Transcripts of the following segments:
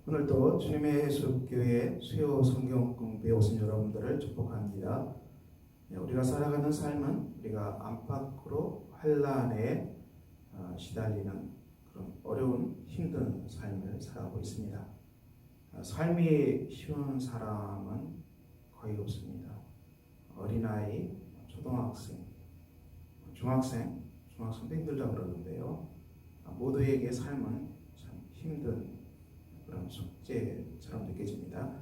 오늘도 주님의 예수교회 수요 성경 공부에 오신 여러분들을 축복합니다. 우리가 살아가는 삶은 우리가 안팎으로 환난에 시달리는 그런 어려운 힘든 삶을 살아가고 있습니다. 삶이 쉬운 사람은 거의 없습니다. 어린아이, 초등학생, 중학생도 힘들다 그러는데요. 모두에게 삶은 참 힘든 그런 숙제처럼 느껴집니다.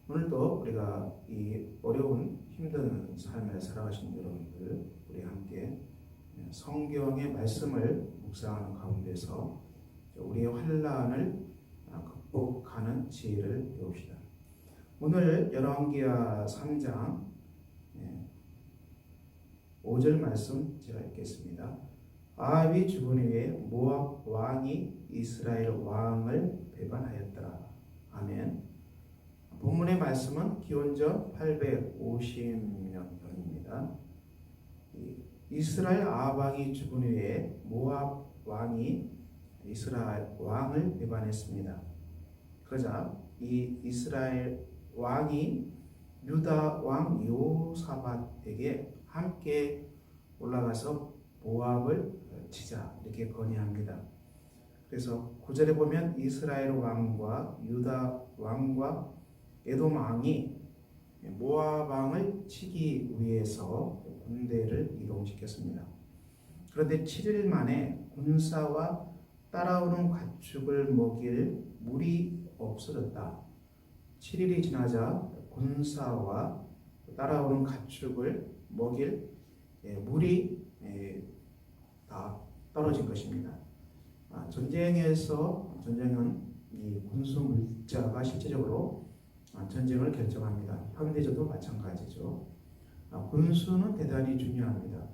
오늘도 우리가 이 어려운 힘든 삶을 살아가시는 여러분들, 우리 함께 성경의 말씀을 묵상하는 가운데서 우리의 환난을 극복하는 지혜를 배웁시다. 오늘 열왕기하 3장 5절 말씀 제가 읽겠습니다. 아합이 죽은 후에 모압 왕이 이스라엘 왕을 배반하였더라. 아멘. 본문의 말씀은 기원전 850년경입니다. 이스라엘 아합 왕이 죽은 후에 모압 왕이 이스라엘 왕을 배반했습니다. 그러자 이 이스라엘 왕이 유다 왕 여호사밧에게 함께 올라가서 모압을 치자 이렇게 건의합니다. 그래서 9절에 보면 이스라엘 왕과 유다 왕과 에돔 왕이 모압 왕을 치기 위해서 군대를 이동시켰습니다. 그런데 7일 만에 군사와 따라오는 가축을 먹일 물이 없어졌다. 7일이 지나자 군사와 따라오는 가축을 먹일 물이 다 떨어진 것입니다. 전쟁은 이 군수 물자가 실제적으로 전쟁을 결정합니다. 현대전도 마찬가지죠. 군수는 대단히 중요합니다.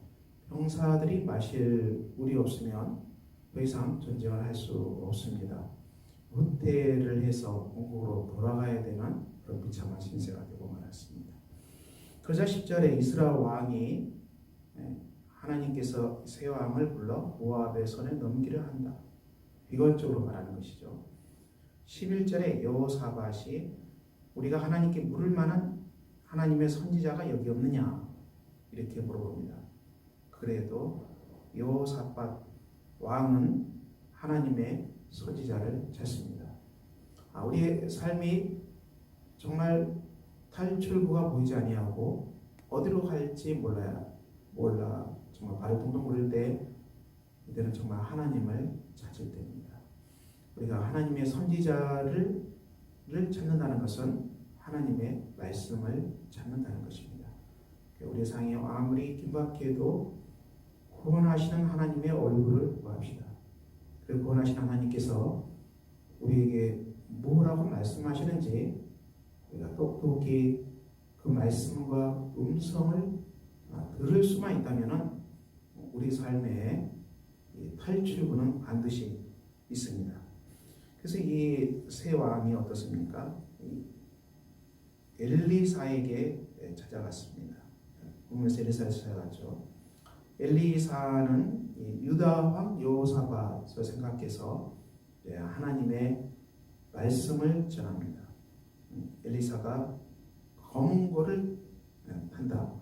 병사들이 마실 물이 없으면 더 이상 전쟁을 할 수 없습니다. 후퇴를 해서 본국으로 돌아가야 되는 그런 비참한 신세가 되고 말았습니다. 그러자 10절에 이스라엘 왕이 하나님께서 새 왕을 불러 모압의 손에 넘기려 한다. 비관적으로 말하는 것이죠. 11절에 여호사밧이 우리가 하나님께 물을 만한 하나님의 선지자가 여기 없느냐 이렇게 물어봅니다. 그래도 여호사밧 왕은 하나님의 선지자를 찾습니다. 우리의 삶이 정말 탈출구가 보이지 아니하고 어디로 갈지 몰라 정말 발을 동동 구를 때 이때는 정말 하나님을 찾을 때입니다. 우리가 하나님의 선지자를 찾는다는 것은 하나님의 말씀을 찾는다는 것입니다. 우리의 상이 아무리 긴박해도 구원하시는 하나님의 얼굴을 구합시다. 그 구원하시는 하나님께서 우리에게 뭐라고 말씀하시는지 우리가 똑똑히 그 말씀과 음성을 들을 수만 있다면 우리 삶에 탈출구는 반드시 있습니다. 그래서 이 새 왕이 어떻습니까? 엘리사에게 찾아갔습니다. 보면서 엘리사에 찾아갔죠. 엘리사는 유다 왕 여호사밧을 생각해서 하나님의 말씀을 전합니다. 엘리사가 검은고를 한다.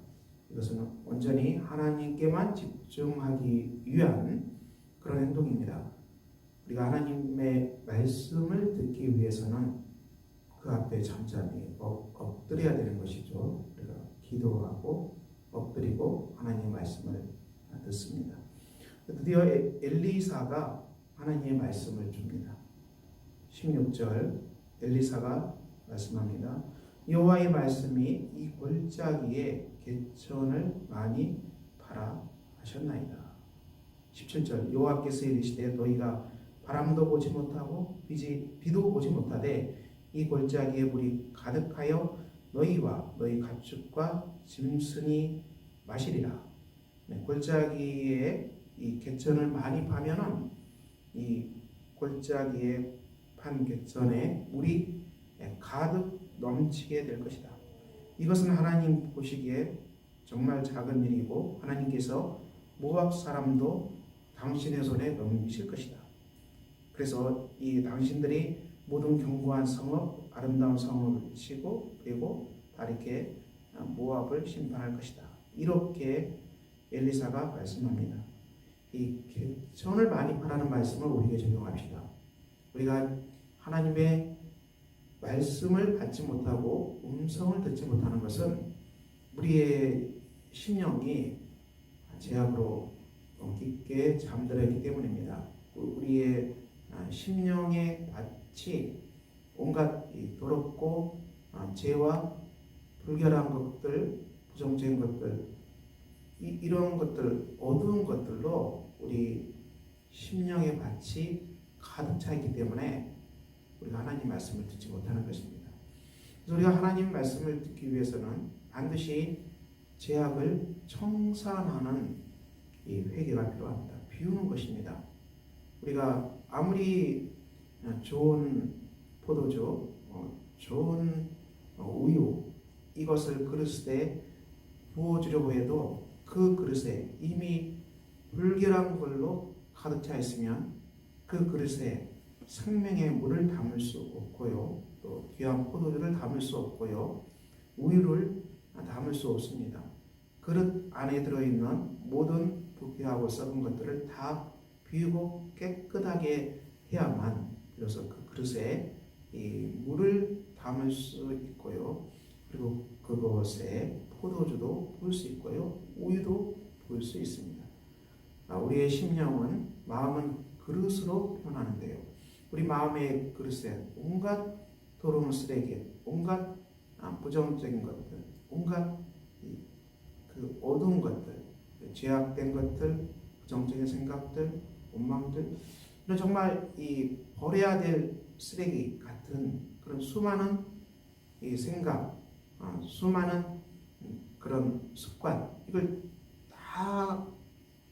이것은 온전히 하나님께만 집중하기 위한 그런 행동입니다. 우리가 하나님의 말씀을 듣기 위해서는 그 앞에 잠잠히 엎드려야 되는 것이죠. 우리가 기도하고 엎드리고 하나님의 말씀을 듣습니다. 드디어 엘리사가 하나님의 말씀을 줍니다. 16절 엘리사가 말씀합니다. 여호와의 말씀이 이 골짜기에 개천을 많이 파라 하셨나이다. 17절 여호와께서 이르시되 너희가 바람도 보지 못하고 비도 보지 못하되 이 골짜기에 물이 가득하여 너희와 너희 가축과 짐승이 마시리라. 골짜기에 이 개천을 많이 파면은 이 골짜기에 판 개천에 물이 가득 넘치게 될 것이다. 이것은 하나님 보시기에 정말 작은 일이고 하나님께서 모압 사람도 당신의 손에 넘기실 것이다. 그래서 이 당신들이 모든 견고한 성읍, 아름다운 성읍을 치고 그리고 다 이렇게 모압을 심판할 것이다. 이렇게 엘리사가 말씀합니다. 이 개천을 많이 바라는 말씀을 우리에게 적용합시다. 우리가 하나님의 말씀을 받지 못하고 음성을 듣지 못하는 것은 우리의 심령이 죄악으로 깊게 잠들었기 때문입니다. 우리의 심령의 밭이 온갖 더럽고 죄와 불결한 것들, 부정적인 것들, 이런 것들, 어두운 것들로 우리 심령의 밭이 가득 차 있기 때문에 우리가 하나님 말씀을 듣지 못하는 것입니다. 그래서 우리가 하나님 말씀을 듣기 위해서는 반드시 죄악을 청산하는 이 회개가 필요합니다. 비우는 것입니다. 우리가 아무리 좋은 포도주, 좋은 우유 이것을 그릇에 부어주려고 해도 그 그릇에 이미 불결한 걸로 가득 차 있으면 그 그릇에 생명의 물을 담을 수 없고요. 또 귀한 포도주를 담을 수 없고요. 우유를 담을 수 없습니다. 그릇 안에 들어있는 모든 부패하고 썩은 것들을 다 비우고 깨끗하게 해야만 비로소 그 그릇에 이 물을 담을 수 있고요. 그리고 그것에 포도주도 부을 수 있고요. 우유도 부을 수 있습니다. 우리의 심령은 마음은 그릇으로 표현하는데요. 우리 마음의 그릇에 온갖 더러운 쓰레기, 온갖 부정적인 것들, 온갖 그 어두운 것들, 죄악된 것들, 부정적인 생각들, 원망들, 정말 이 버려야 될 쓰레기 같은 그런 수많은 이 생각, 수많은 그런 습관, 이걸 다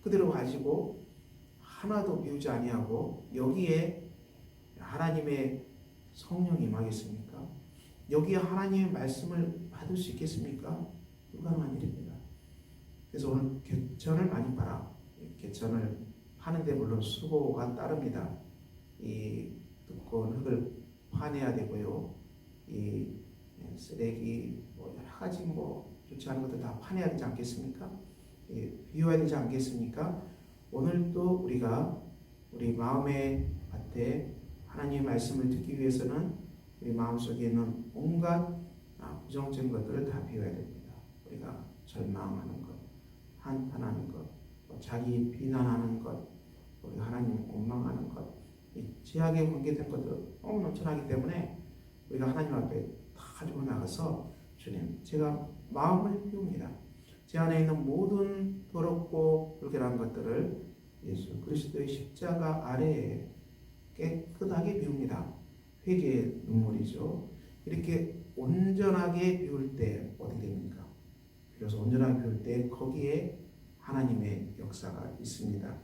그대로 가지고 하나도 비우지 아니하고 여기에 하나님의 성령이 임하겠습니까? 여기에 하나님의 말씀을 받을 수 있겠습니까? 불가능한 일입니다. 그래서 오늘 개천을 많이 봐라. 개천을 파는데 물론 수고가 따릅니다. 이 두꺼운 흙을 파내야 되고요. 이 쓰레기 여러 가지 좋지 않은 것들 다 파내야 되지 않겠습니까? 비워야 되지 않겠습니까? 오늘도 우리가 우리 마음의 밭에 하나님의 말씀을 듣기 위해서는 우리 마음속에 있는 온갖 부정적인 것들을 다 비워야 됩니다. 우리가 절망하는 것, 한탄하는 것, 자기 비난하는 것, 우리 하나님 원망하는 것, 이 죄악에 관계된 것들 너무 넘쳐나기 때문에 우리가 하나님 앞에 다 가지고 나가서 주님, 제가 마음을 비웁니다. 제 안에 있는 모든 더럽고 불결한 것들을 예수 그리스도의 십자가 아래에 깨끗하게 비웁니다. 회개의 눈물이죠. 이렇게 온전하게 비울 때 어떻게 됩니까? 그래서 온전하게 비울 때 거기에 하나님의 역사가 있습니다.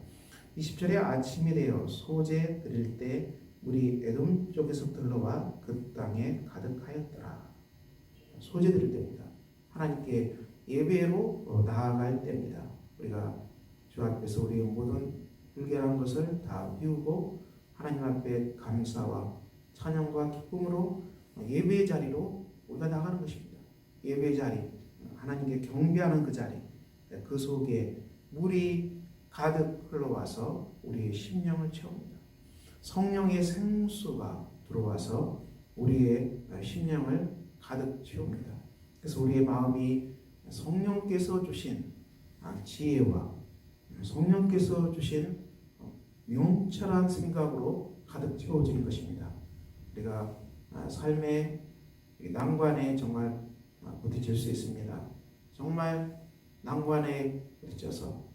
20절에 아침이 되어 소재 드릴 때 물이 에돔 쪽에서 들러와 그 땅에 가득하였더라. 소재 드릴 때입니다. 하나님께 예배로 나아갈 때입니다. 우리가 주 앞에서 우리의 모든 불결한 것을 다 비우고 하나님 앞에 감사와 찬양과 기쁨으로 예배의 자리로 우리가 나가는 것입니다. 예배의 자리, 하나님께 경배하는 그 자리, 그 속에 물이 가득 흘러와서 우리의 심령을 채웁니다. 성령의 생수가 들어와서 우리의 심령을 가득 채웁니다. 그래서 우리의 마음이 성령께서 주신 지혜와 성령께서 주신 명철한 생각으로 가득 채워지는 것입니다. 우리가 삶의 난관에 정말 부딪힐 수 있습니다. 정말 난관에 부딪혀서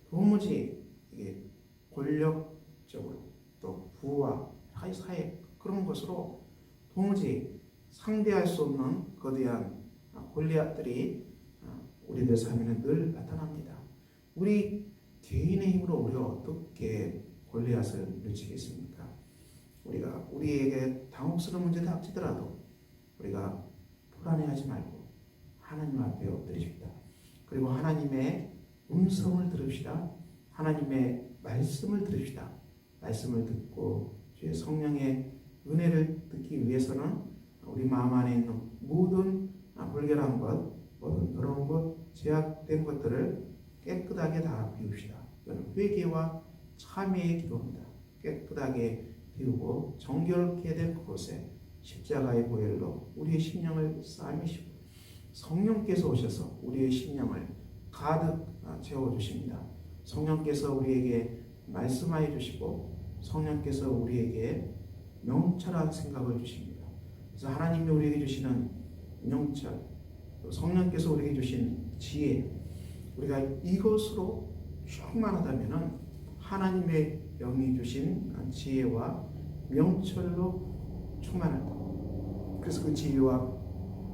도무지 이게 권력적으로 또 부와 사회 그런 것으로 도무지 상대할 수 없는 거대한 골리앗들이 우리들 삶에는 늘 나타납니다. 우리 개인의 힘으로 우리가 어떻게 골리앗을 물리치겠습니까? 우리가 우리에게 당혹스러운 문제 닥치더라도 우리가 불안해하지 말고 하나님 앞에 엎드리십시다. 그리고 하나님의 음성을 들읍시다. 하나님의 말씀을 들읍시다. 말씀을 듣고 주의 성령의 은혜를 듣기 위해서는 우리 마음 안에 있는 모든 불결한 것, 모든 더러운 것, 제약된 것들을 깨끗하게 다 비웁시다. 이건 회개와 참회의 기도입니다. 깨끗하게 비우고 정결케 된 그곳에 십자가의 보혈로 우리의 심령을 삶으시고 성령께서 오셔서 우리의 심령을 가득 채워주십니다. 성령께서 우리에게 말씀하여 주시고 성령께서 우리에게 명철한 생각을 주십니다. 그래서 하나님이 우리에게 주시는 명철, 또 성령께서 우리에게 주신 지혜, 우리가 이것으로 충만하다면 하나님의 영이 주신 지혜와 명철로 충만하다. 그래서 그 지혜와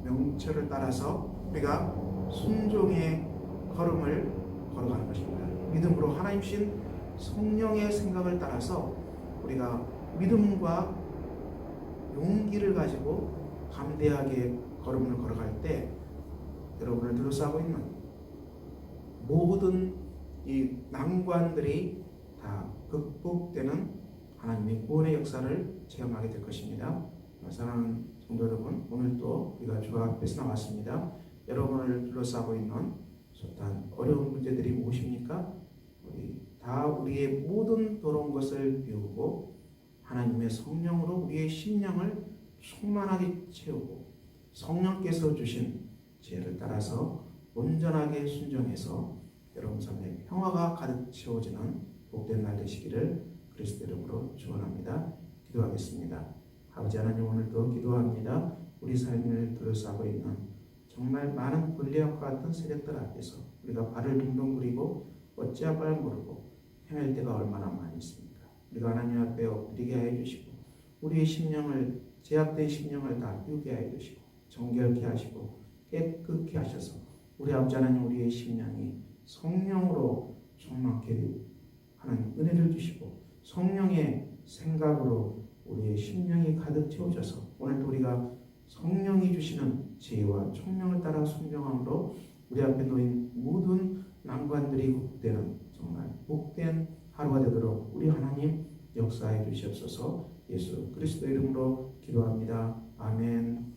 명철을 따라서 우리가 순종의 걸음을 걸어가는 것입니다. 믿음으로 하나님 신 성령의 생각을 따라서 우리가 믿음과 용기를 가지고 담대하게 걸음을 걸어갈 때 여러분을 둘러싸고 있는 모든 이 난관들이 다 극복되는 하나님의 구원의 역사를 체험하게 될 것입니다. 사랑하는 성도 여러분, 오늘 또 우리가 주 앞에서 나왔습니다. 여러분을 둘러싸고 있는 숱한 어려운 문제들이 무엇입니까? 우리의 모든 더러운 것을 비우고 하나님의 성령으로 우리의 심령을 충만하게 채우고 성령께서 주신 지혜를 따라서 온전하게 순종해서 여러분 삶에 평화가 가득 채워지는 복된 날 되시기를 그리스도 이름으로 축원합니다. 기도하겠습니다. 아버지 하나님, 오늘도 기도합니다. 우리 삶을 둘러싸고 있는 정말 많은 골리앗과 같은 세력들 앞에서 우리가 발을 둥둥 구리고 어찌할 바를 모르고 헤맬 때가 얼마나 많이 있습니까? 우리가 하나님 앞에 엎드리게 하여 주시고 우리의 심령을, 제약된 심령을 다 비우게 하여 주시고 정결케 하시고 깨끗게 하셔서 우리 아버지 하나님, 우리의 심령이 성령으로 충만케 하는 은혜를 주시고 성령의 생각으로 우리의 심령이 가득 채워져서 오늘도 우리가 성령이 주시는 지혜와 총명을 따라 순종함으로 우리 앞에 놓인 모든 난관들이 극복되는 정말 복된 하루가 되도록 우리 하나님 역사해 주시옵소서. 예수 그리스도 이름으로 기도합니다. 아멘.